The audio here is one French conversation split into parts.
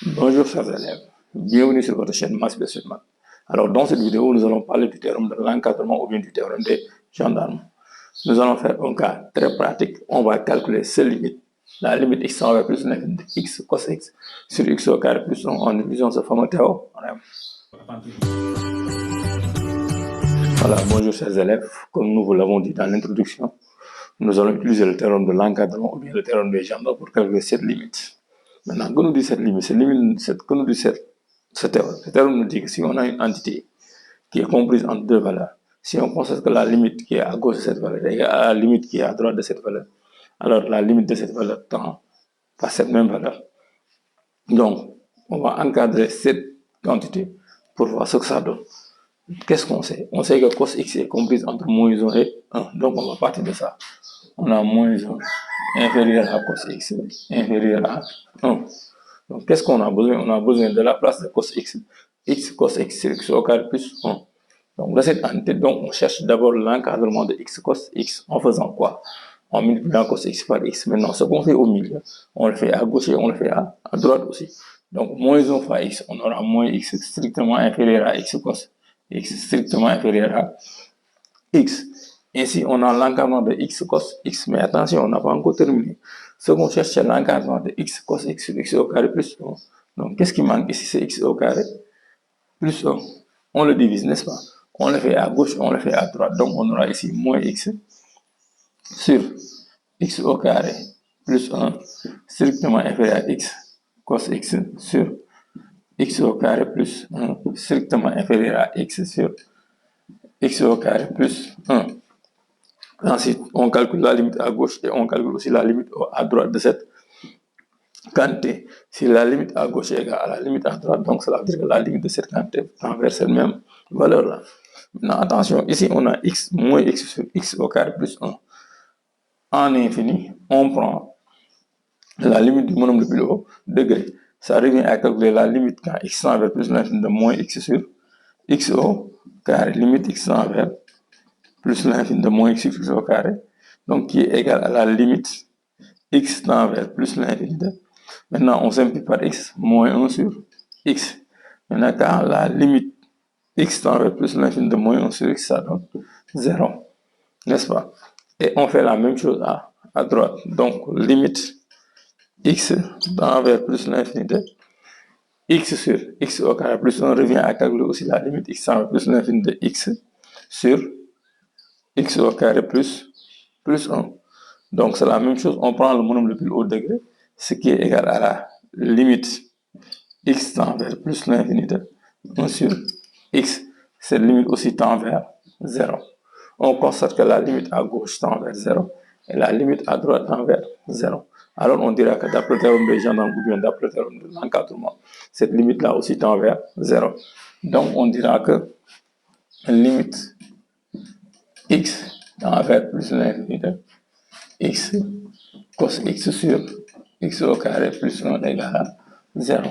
Bonjour chers élèves, bienvenue sur votre chaîne Maths Basic Maths. Alors dans cette vidéo, nous allons parler du théorème de l'encadrement ou bien du théorème des gendarmes. Nous allons faire un cas très pratique. On va calculer cette limite, la limite x envers plus l'infini de x cos x sur x au carré plus 1 en utilisant ce fameux théorème. Voilà, bonjour chers élèves, comme nous vous l'avons dit dans l'introduction, nous allons utiliser le théorème de l'encadrement ou bien le théorème des gendarmes pour calculer cette limite. Maintenant, que nous dit cette limite, que nous dit ce théorème nous dit que si on a une entité qui est comprise entre deux valeurs, si on constate que la limite qui est à gauche de cette valeur est égale à la limite qui est à droite de cette valeur, alors la limite de cette valeur tend par cette même valeur. Donc, on va encadrer cette quantité pour voir ce que ça donne. Qu'est-ce qu'on sait? On sait que cos x est comprise entre moins 1 et 1. Donc, on va partir de ça. On a moins 1 inférieur à cos x inférieur à 1. Donc, qu'est-ce qu'on a besoin? On a besoin de la place de cos x. X cos x sur x au carré plus 1. Donc, dans cette entité, on cherche d'abord l'encadrement de x cos x en faisant quoi? En multipliant cos x par x. Maintenant, ce qu'on fait au milieu, on le fait à gauche et on le fait à droite aussi. Donc, moins 1 fois x, on aura moins x strictement inférieur à x cos x strictement inférieur à x. Ainsi, on a l'encadrement de x cos x. Mais attention, on n'a pas encore terminé. Ce qu'on cherche, c'est l'encadrement de x cos x sur x au carré plus 1. Donc, qu'est-ce qui manque ici? C'est x au carré plus 1. On le divise, n'est-ce pas? On le fait à gauche, on le fait à droite. Donc, on aura ici moins x sur x au carré plus 1 strictement inférieur à x cos x sur x au carré plus 1 strictement inférieur à x sur x au carré plus 1. Ensuite, on calcule la limite à gauche et on calcule aussi la limite à droite de cette quantité. Si la limite à gauche est égale à la limite à droite, donc cela veut dire que la limite de cette quantité tend vers cette même valeur-là. Maintenant, attention, ici on a x moins x sur x au carré plus 1. En infini, on prend la limite du monome le plus haut, degré. Ça revient à calculer la limite quand x tend vers plus l'infini de moins x sur x au carré, limite x tend vers plus l'infini de moins x sur x au carré, donc qui est égal à la limite x tend vers plus l'infini de. Maintenant, on simplifie par x, moins 1 sur x. Maintenant, quand la limite x tend vers plus l'infini de moins 1 sur x, ça donne 0. N'est-ce pas? Et on fait la même chose à droite. Donc, limite x tend vers plus l'infini de x sur x au carré plus 1 revient à calculer aussi la limite x tend vers plus l'infini de x sur x au carré plus 1. Donc, c'est la même chose. On prend le monome le plus haut degré, ce qui est égal à la limite x tend vers plus l'infini de 1 sur x. Cette limite aussi tend vers 0. On constate que la limite à gauche tend vers 0 et la limite à droite tend vers 0. Alors, on dira que d'après le théorème des gendarmes ou bien d'après le théorème de l'encadrement, cette limite-là aussi tend vers 0. Donc, on dira que limite x tend vers plus l'infini de x cos x sur x au carré plus 1 égale à 0.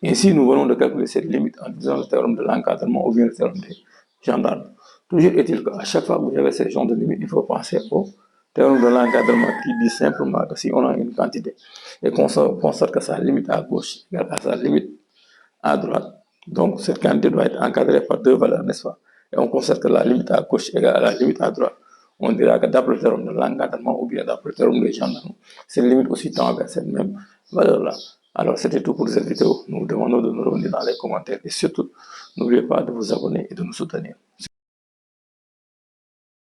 Ainsi, nous venons de calculer cette limite en utilisant le théorème de l'encadrement ou bien le théorème des gendarmes. Toujours est-il qu'à chaque fois que vous avez ces genres de limites, il faut penser au théorème de l'encadrement qui dit simplement que si on a une quantité et qu'on constate que sa limite à gauche égale à sa limite à droite, donc cette quantité doit être encadrée par deux valeurs, n'est-ce pas? Et on constate que la limite à gauche égale à la limite à droite. On dira que d'après le théorème de l'encadrement ou bien d'après le théorème des gendarmes, cette limite aussi tend vers cette même valeur-là. Alors, c'était tout pour cette vidéo. Nous vous demandons de nous revenir dans les commentaires et surtout, n'oubliez pas de vous abonner et de nous soutenir.